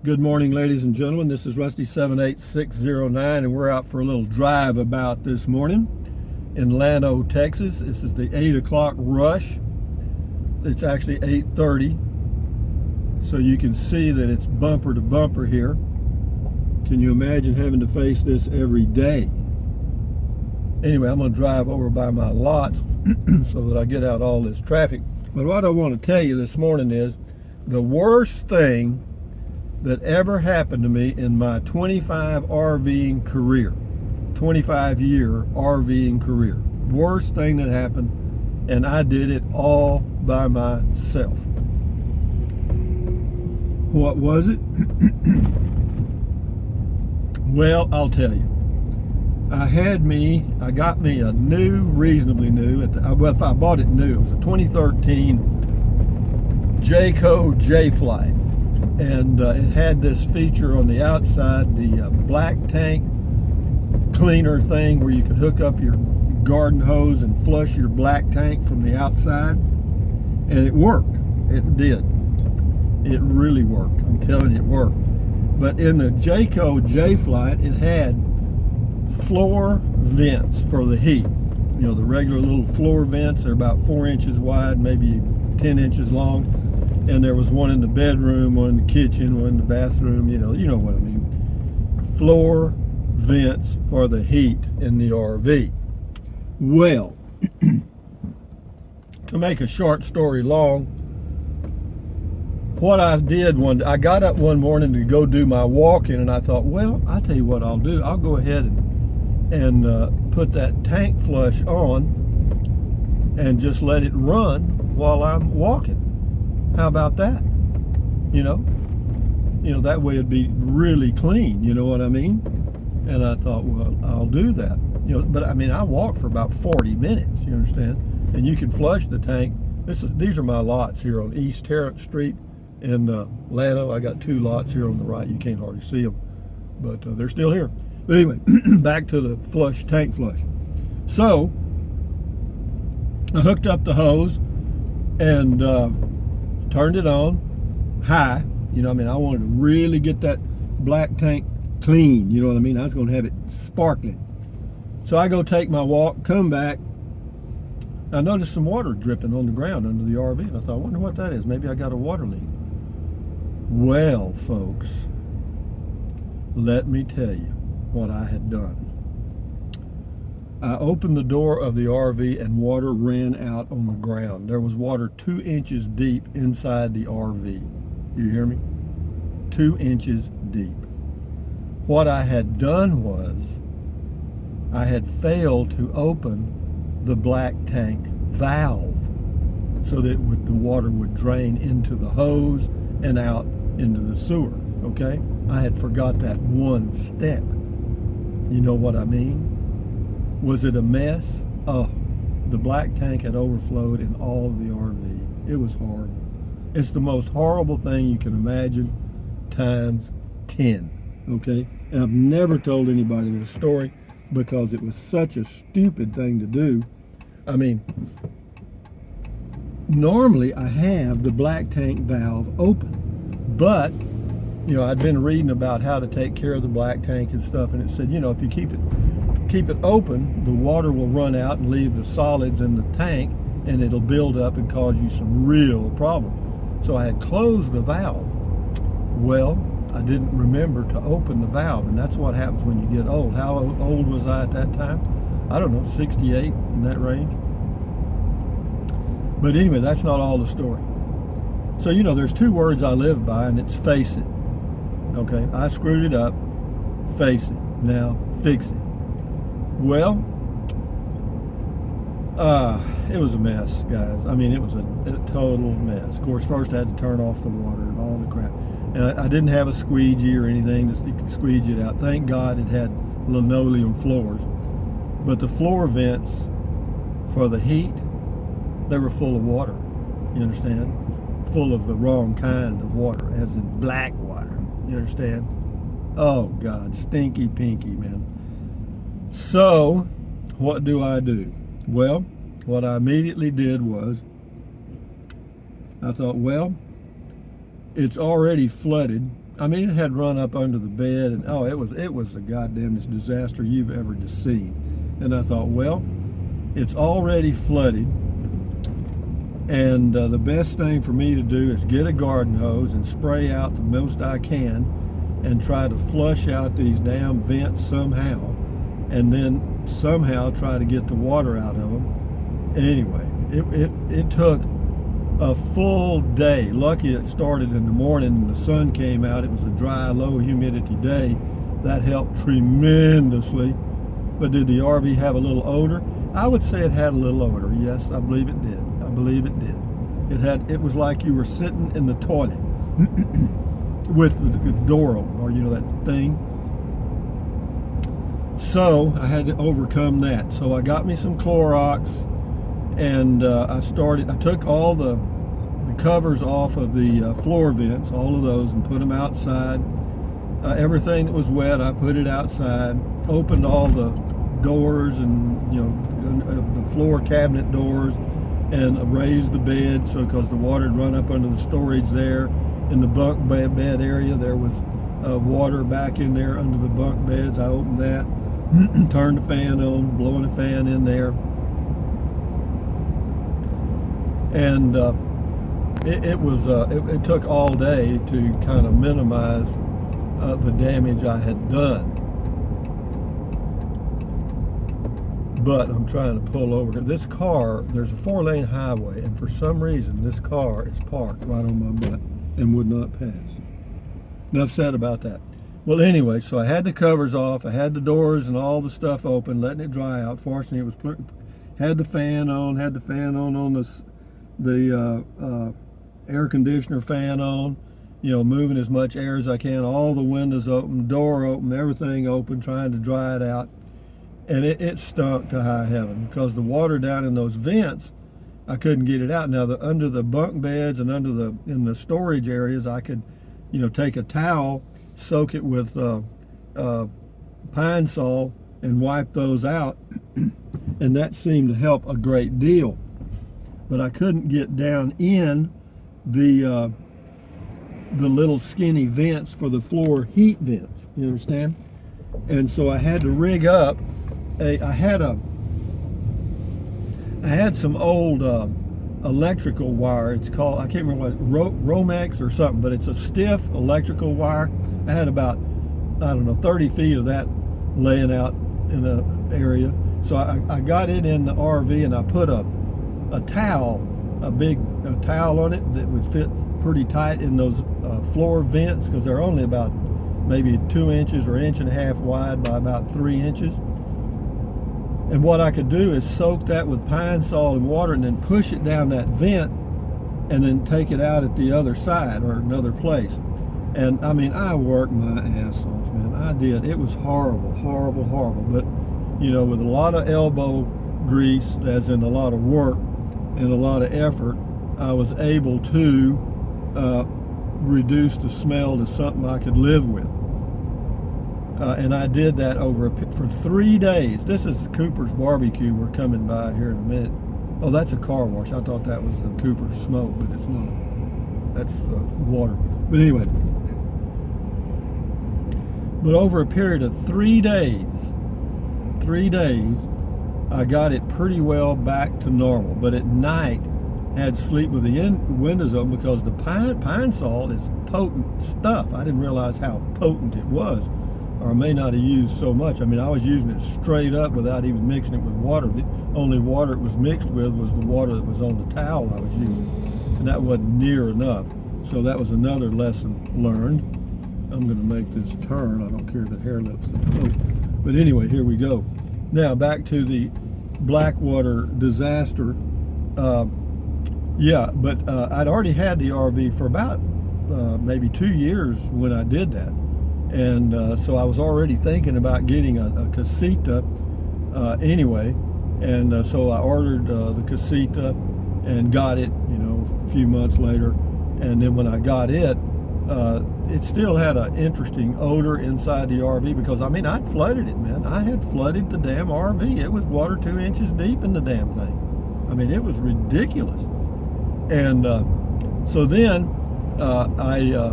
Good morning, ladies and gentlemen. This is Rusty 78609, and we're out for a little drive about this morning in Llano, Texas. This is the 8 o'clock rush. It's actually 8:30, so you can see that it's bumper to bumper here. Can you imagine having to face this every day? Anyway, I'm going to drive over by my lots so that I get out all this traffic. But what I want to tell you this morning is the worst thing that ever happened to me in my 25 RVing career, 25-year RVing career. Worst thing that happened, and I did it all by myself. What was it? Well, I'll tell you. I got me a new, reasonably new, well, if I bought it new, it was a 2013 Jayco J-Flight. And it had this feature on the outside, the black tank cleaner thing where you could hook up your garden hose and flush your black tank from the outside. And it worked. It did. It really worked. I'm telling you, it worked. But in the Jayco J-Flight, it had floor vents for the heat. You know, the regular little floor vents are about 4 inches wide, maybe 10 inches long. And there was one in the bedroom, one in the kitchen, one in the bathroom, you know what I mean. Floor vents for the heat in the RV. Well, to make a short story long, what I did I got up one morning to go do my walk-in, and I thought, well, I'll tell you what I'll do. I'll go ahead and put that tank flush on and just let it run while I'm walking. How about that? You know, that way it'd be really clean, you know what I mean? And I thought, well, I'll do that. But I mean, I walked for about 40 minutes, you understand? And you can flush the tank. These are my lots here on East Tarrant Street in Llano. I got 2 lots here on the right. You can't hardly see them, but they're still here. But anyway, back to the tank flush. So I hooked up the hose and turned it on high. I wanted to really get that black tank clean. You know what I mean? I was going to have it sparkling. So I go take my walk, come back. I noticed some water dripping on the ground under the RV, and I thought, I wonder what that is. Maybe I got a water leak. Well, folks, let me tell you what I had done. I opened the door of the RV and water ran out on the ground. There was water 2 inches deep inside the RV. You hear me? 2 inches deep. What I had done was I had failed to open the black tank valve so that the water would drain into the hose and out into the sewer, okay? I had forgot that one step. You know what I mean? Was it a mess? Oh, the black tank had overflowed in all of the RV. It was horrible. It's the most horrible thing you can imagine times 10, okay? And I've never told anybody this story because it was such a stupid thing to do. I mean, normally I have the black tank valve open, but I'd been reading about how to take care of the black tank and stuff, and it said, if you keep it open, the water will run out and leave the solids in the tank, and it'll build up and cause you some real problem. So I had closed the valve. Well, I didn't remember to open the valve, and that's what happens when you get old. How old was I at that time? I don't know, 68, in that range. But anyway, that's not all the story. So, there's 2 words I live by, and it's face it. Okay, I screwed it up, face it. Now, fix it. Well, it was a mess, guys. I mean, it was a total mess. Of course, first I had to turn off the water and all the crap. And I didn't have a squeegee or anything that you could squeegee it out. Thank God it had linoleum floors. But the floor vents for the heat, they were full of water. You understand? Full of the wrong kind of water, as in black water. You understand? Oh, God, stinky pinky, man. So, what do I do? Well, what I immediately did was, I thought, well, it's already flooded I mean, it had run up under the bed, and oh, it was the goddamnest disaster you've ever seen. And I thought, well, it's already flooded, and the best thing for me to do is get a garden hose and spray out the most I can, and try to flush out these damn vents somehow, and then somehow try to get the water out of them. And anyway, it took a full day. Lucky it started in the morning and the sun came out. It was a dry, low humidity day. That helped tremendously. But did the RV have a little odor? I would say it had a little odor. Yes, I believe it did. I believe it did. It was like you were sitting in the toilet with the door open, or that thing. So I had to overcome that. So I got me some Clorox, and I took all the covers off of the floor vents, all of those, and put them outside. Everything that was wet, I put it outside. Opened all the doors and the floor cabinet doors, and raised the bed, so because the water had run up under the storage there in the bunk bed area. There was water back in there under the bunk beds. I opened that, turned the fan on, blowing the fan in there. And it took all day to kind of minimize the damage I had done. But I'm trying to pull over here. This car, there's a 4-lane highway, and for some reason this car is parked right on my butt and would not pass. Enough said about that. Well, anyway, so I had the covers off. I had the doors and all the stuff open, letting it dry out. Fortunately, it was had the fan on the air conditioner fan on, moving as much air as I can, all the windows open, door open, everything open, trying to dry it out. And it stunk to high heaven, because the water down in those vents, I couldn't get it out. Now, under the bunk beds and in the storage areas, I could, take a towel, soak it with Pine Sol, and wipe those out, and that seemed to help a great deal. But I couldn't get down in the little skinny vents for the floor heat vents. You understand? And so I had to rig up. I had some old electrical wire. It's called, I can't remember what it's, Romex or something, but it's a stiff electrical wire. I had about, 30 feet of that laying out in an area. So I got it in the RV, and I put a towel, a big towel on it that would fit pretty tight in those floor vents, because they're only about maybe 2 inches or 1.5 inches wide by about 3 inches. And what I could do is soak that with Pine Sol and water, and then push it down that vent, and then take it out at the other side or another place. And I mean, I worked my ass off, man. I did. It was horrible, horrible, horrible. But with a lot of elbow grease, as in a lot of work and a lot of effort, I was able to reduce the smell to something I could live with. And I did that for 3 days. This is Cooper's Barbecue. We're coming by here in a minute. Oh, that's a car wash. I thought that was the Cooper's smoke, but it's not. That's water. But anyway. But over a period of 3 days, I got it pretty well back to normal. But at night, I had to sleep with the windows open, because the Pine Sol is potent stuff. I didn't realize how potent it was. Or I may not have used so much. I mean, I was using it straight up without even mixing it with water. The only water it was mixed with was the water that was on the towel I was using. And that wasn't near enough. So that was another lesson learned. I'm going to make this turn. I don't care if the hair looks close. But anyway, here we go. Now, back to the Blackwater disaster. I'd already had the RV for about maybe 2 years when I did that. And so I was already thinking about getting a casita anyway. And so I ordered the casita and got it, a few months later. And then when I got it, it still had an interesting odor inside the RV, because, I'd flooded it, man. I had flooded the damn RV. It was water 2 inches deep in the damn thing. It was ridiculous. And so then I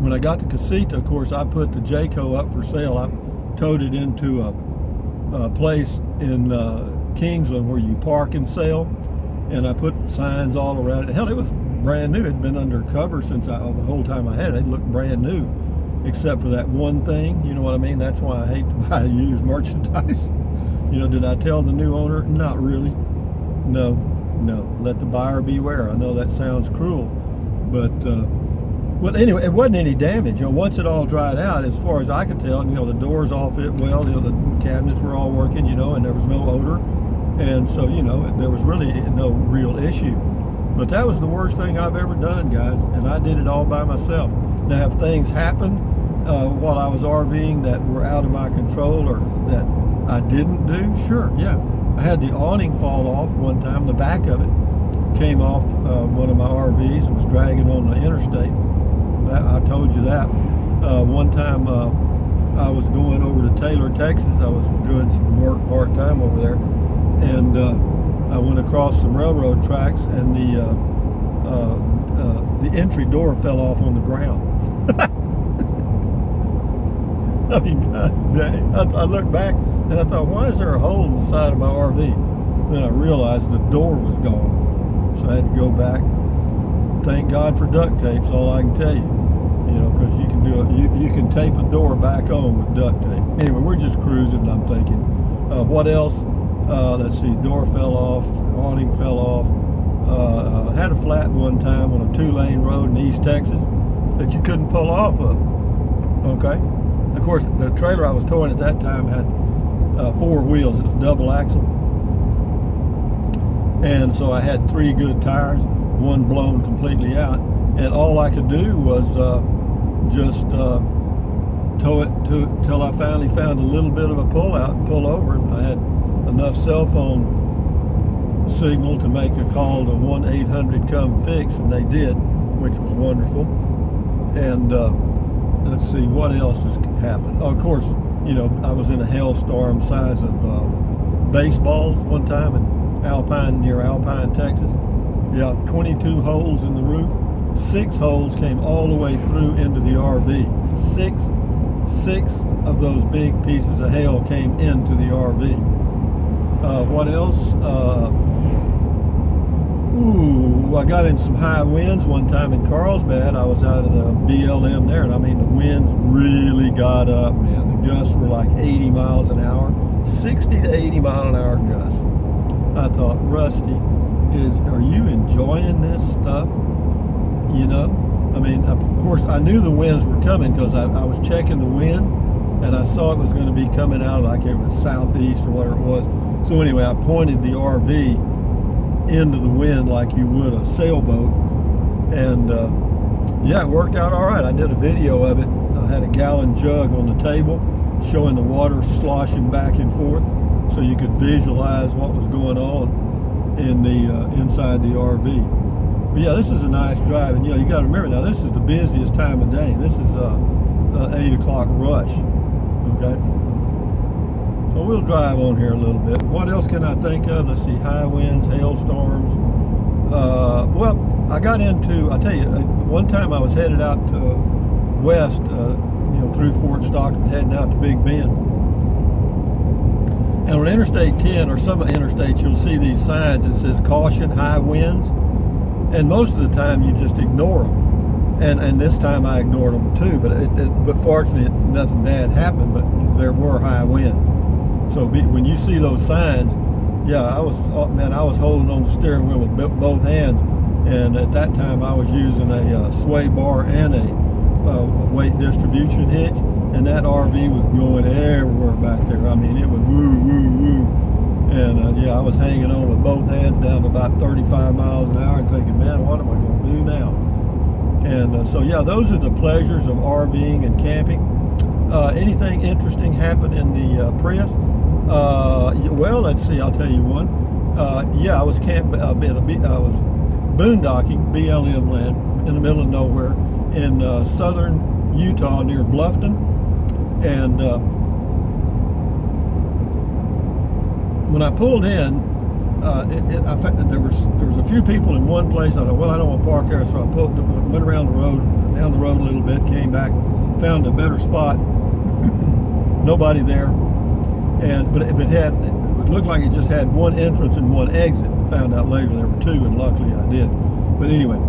when I got to Casita, of course, I put the Jayco up for sale. I towed it into a place in Kingsland where you park and sell, and I put signs all around it. Hell, it was brand new. It had been undercover since the whole time I had it. It looked brand new, except for that one thing. You know what I mean? That's why I hate to buy used merchandise. You know, did I tell the new owner? Not really. No. Let the buyer beware. I know that sounds cruel, but well, anyway, it wasn't any damage. You know, once it all dried out, as far as I could tell, you know, the doors all fit well. You know, the cabinets were all working. You know, and there was no odor, and so you know, there was really no real issue. But that was the worst thing I've ever done, guys, and I did it all by myself. Now, have things happened while I was RVing that were out of my control or that I didn't do? Sure, yeah. I had the awning fall off one time. The back of it came off one of my RVs and was dragging on the interstate. I told you that. One time I was going over to Taylor, Texas. I was doing some work part-time over there, and I went across some railroad tracks, and the entry door fell off on the ground. I mean, God dang. I looked back and I thought, why is there a hole in the side of my RV? Then I realized the door was gone. So I had to go back. Thank God for duct tape's all I can tell you. You know, because you can do it. You can tape a door back on with duct tape. Anyway, we're just cruising, and I'm thinking, what else? Let's see, door fell off, awning fell off. Had a flat one time on a 2-lane road in East Texas that you couldn't pull off of. Okay? Of course, the trailer I was towing at that time had 4 wheels. It was double axle. And so I had 3 good tires, one blown completely out. And all I could do was just tow it till I finally found a little bit of a pull out and pull over. And I had enough cell phone signal to make a call to 1-800-COME-FIX, and they did, which was wonderful. And let's see, what else has happened? Oh, of course, you know, I was in a hailstorm size of baseballs one time in near Alpine, Texas. Yeah, 22 holes in the roof. 6 holes came all the way through into the RV. Six of those big pieces of hail came into the RV. What else? I got in some high winds one time in Carlsbad. I was out of the BLM there, and I mean, the winds really got up, man. The gusts were like 80 miles an hour, 60 to 80 mile an hour gusts. I thought, Rusty, are you enjoying this stuff? You know? I mean, of course, I knew the winds were coming because I was checking the wind, and I saw it was going to be coming out like it was southeast or whatever it was. So anyway, I pointed the RV into the wind like you would a sailboat, and yeah, it worked out all right. I did a video of it. I had a gallon jug on the table showing the water sloshing back and forth so you could visualize what was going on in the inside the RV. But yeah, this is a nice drive, and you know, you got to remember now, this is the busiest time of day. This is 8 o'clock rush. Okay, so we'll drive on here a little bit. What else can I think of? Let's see, high winds, hailstorms. Well, I got into, I tell you, one time I was headed out to west, you know, through Fort Stockton, heading out to Big Bend. And on Interstate 10 or some interstates, you'll see these signs that says caution, high winds. And most of the time you just ignore them. And this time I ignored them too, but fortunately nothing bad happened, but there were high winds. So when you see those signs, yeah, I was holding on the steering wheel with both hands, and at that time I was using a sway bar and a weight distribution hitch, and that RV was going everywhere back there. I mean, it was woo, woo, woo. And yeah, I was hanging on with both hands down to about 35 miles an hour and thinking, man, what am I going to do now? And so yeah, those are the pleasures of RVing and camping. Anything interesting happened in the Prius? Well, let's see, I'll tell you one. Yeah, I was boondocking, BLM land, in the middle of nowhere in southern Utah near Bluffton. And when I pulled in, there was a few people in one place. I thought, well, I don't want to park there, so I went around the road down the road a little bit, came back, found a better spot. Nobody there, but it looked like it just had one entrance and one exit. I found out later there were two, and luckily I did. But anyway,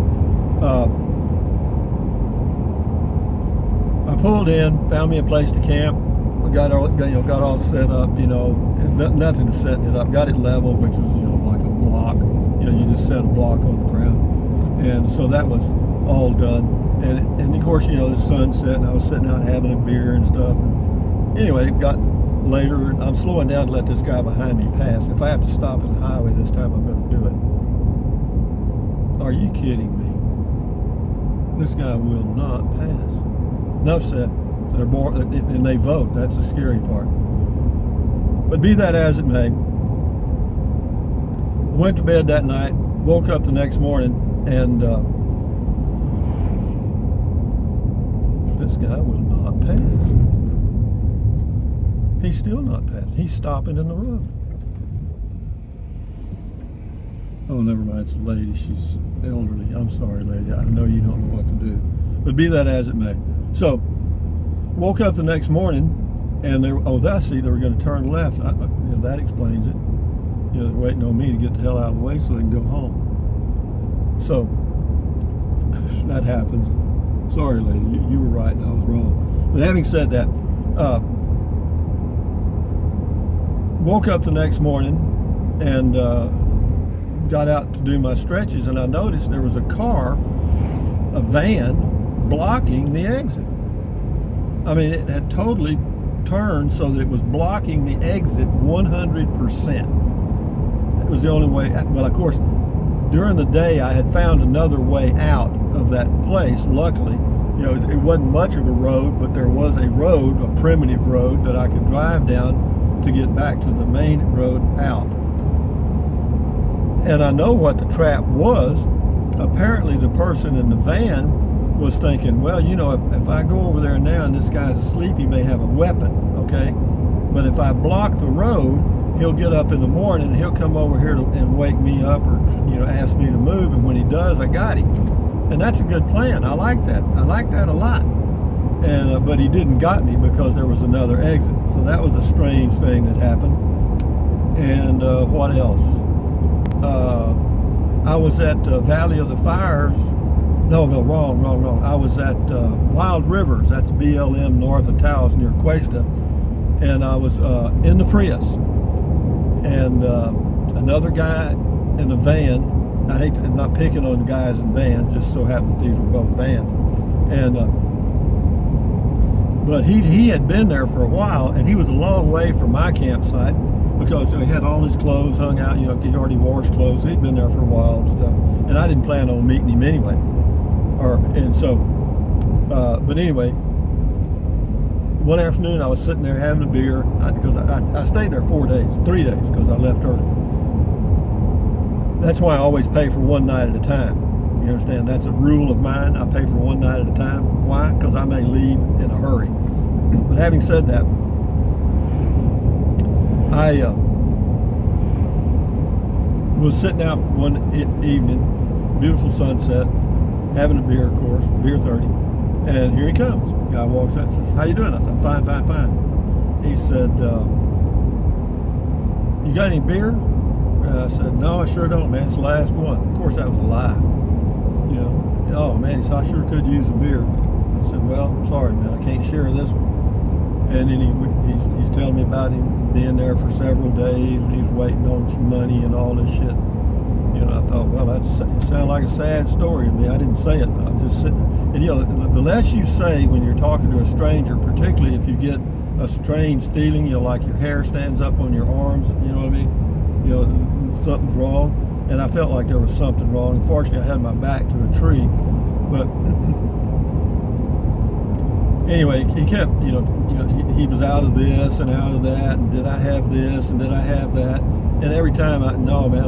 I pulled in, found me a place to camp. I got all set up, nothing to setting it up. Got it level, which was like a block. You just set a block on the ground, and so that was all done. And of course, the sun set, and I was sitting out having a beer and stuff. And anyway, it got later, and I'm slowing down to let this guy behind me pass. If I have to stop in the highway this time, I'm going to do it. Are you kidding me? This guy will not pass. Enough said. They're born, and they vote. That's the scary part. But be that as it may, I went to bed that night, woke up the next morning, and this guy will not pass. He's still not passing. He's stopping in the road. Oh, never mind. It's a lady. She's elderly. I'm sorry, lady. I know you don't know what to do. But be that as it may. So, woke up the next morning, and they were going to turn left. That explains it. They're waiting on me to get the hell out of the way so they can go home. So, that happens. Sorry, lady. You were right and I was wrong. But having said that, woke up the next morning and got out to do my stretches, and I noticed there was a van, blocking the exit. I mean, it had totally turned so that it was blocking the exit 100%. It was the only way. Well, of course, during the day I had found another way out of that place. Luckily, it wasn't much of a road, but there was a road, a primitive road that I could drive down to get back to the main road out. And I know what the trap was. Apparently the person in the van was thinking, well, if I go over there now and this guy's asleep, he may have a weapon, okay? But if I block the road, he'll get up in the morning and he'll come over here and wake me up or, ask me to move. And when he does, I got him. And that's a good plan. I like that. I like that a lot. And but he didn't got me because there was another exit. So that was a strange thing that happened. And what else? I was at Valley of the Fires. No, wrong. I was at Wild Rivers. That's BLM north of Taos near Cuesta. And I was in the Prius. And another guy in a van. I'm not picking on guys in vans, just so happened that these were both vans. And but he had been there for a while, and he was a long way from my campsite because he had all his clothes hung out. He'd already washed clothes. So he'd been there for a while and stuff. And I didn't plan on meeting him anyway. But anyway, one afternoon I was sitting there having a beer because I stayed there 3 days because I left early. That's why I always pay for one night at a time. You understand? That's a rule of mine. I pay for one night at a time. Why? Because I may leave in a hurry. But having said that, I was sitting out one evening, beautiful sunset, having a beer, of course, beer 30, and here he comes. The guy walks out and says, "How you doing?" I said, "Fine. He said, "You got any beer?" I said, "No, I sure don't, man. It's the last one." Of course, that was a lie. Oh man, he said, "I sure could use a beer." I said, "Well, I'm sorry, man. I can't share this one." And then he's telling me about him being there for several days, and he's waiting on some money and all this shit. I thought, well, it sounded like a sad story to me. I didn't say it, but I'm just sitting. And the less you say when you're talking to a stranger, particularly if you get a strange feeling, like your hair stands up on your arms, you know what I mean? Something's wrong. And I felt like there was something wrong. Unfortunately, I had my back to a tree. But anyway, he kept, he was out of this and out of that, and did I have this and did I have that? And every time no, man,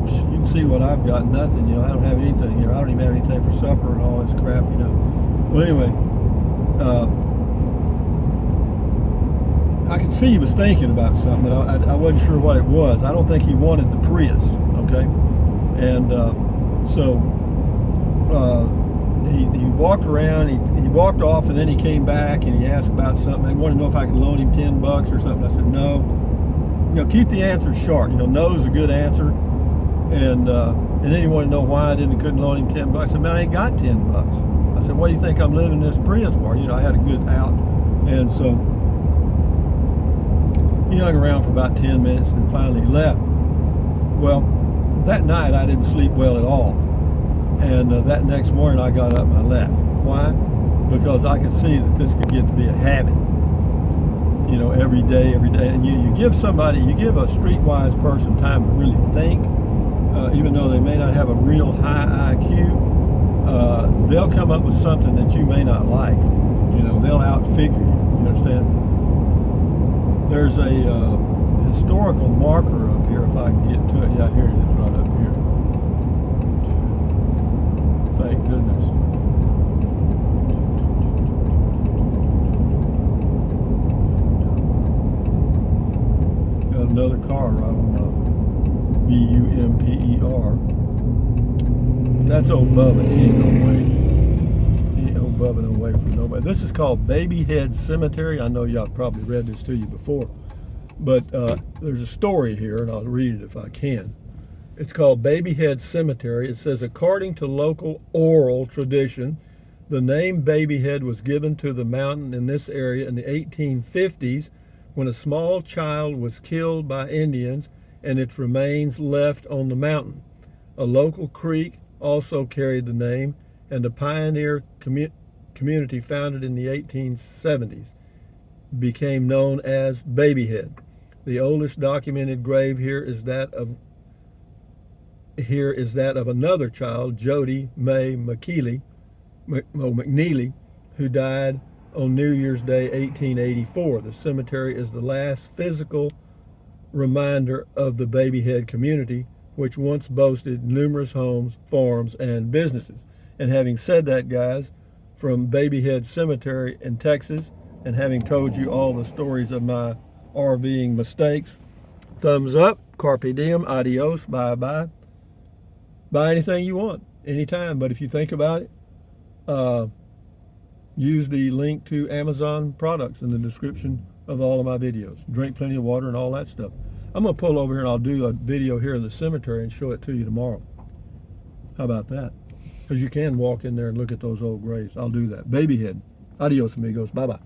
you can see what I've got, nothing. I don't have anything here. I don't even have anything for supper and all this crap, Well, anyway, I could see he was thinking about something, but I wasn't sure what it was. I don't think he wanted the Prius, okay? And so he walked around, he walked off, and then he came back and he asked about something. He wanted to know if I could loan him $10 or something. I said, no. Keep the answers short. No is a good answer. And then he wanted to know why I couldn't loan him $10. I said, man, I ain't got $10. I said, what do you think I'm living this Prius for? I had a good out. And so he hung around for about 10 minutes and finally left. Well, that night I didn't sleep well at all. And that next morning I got up and I left. Why? Because I could see that this could get to be a habit. Every day. And you give a streetwise person time to really think, even though they may not have a real high IQ, they'll come up with something that you may not like. They'll outfigure you. You understand? There's a historical marker up here, if I can get to it. Yeah, here it is, right up here. Thank goodness. Got another car right on Bumper. That's old Bubba. He ain't no way. Old Bubba no way from nobody. This is called Babyhead Cemetery. I know y'all probably read this to you before, but there's a story here, and I'll read it if I can. It's called Babyhead Cemetery. It says, according to local oral tradition, the name Babyhead was given to the mountain in this area in the 1850s when a small child was killed by Indians and its remains left on the mountain. A local creek also carried the name, and a pioneer community founded in the 1870s became known as Babyhead. The oldest documented grave here is that of another child, Jody May McNeely, who died on New Year's Day 1884. The cemetery is the last physical reminder of the Babyhead community, which once boasted numerous homes, farms, and businesses. And having said that, guys, from Babyhead Cemetery in Texas, and having told you all the stories of my RVing mistakes, thumbs up, carpe diem, adios, bye-bye. Buy anything you want, anytime. But if you think about it, use the link to Amazon products in the description of all of my videos. Drink plenty of water and all that stuff. I'm going to pull over here and I'll do a video here in the cemetery and show it to you tomorrow. How about that? Because you can walk in there and look at those old graves. I'll do that. Babyhead. Adios, amigos. Bye-bye.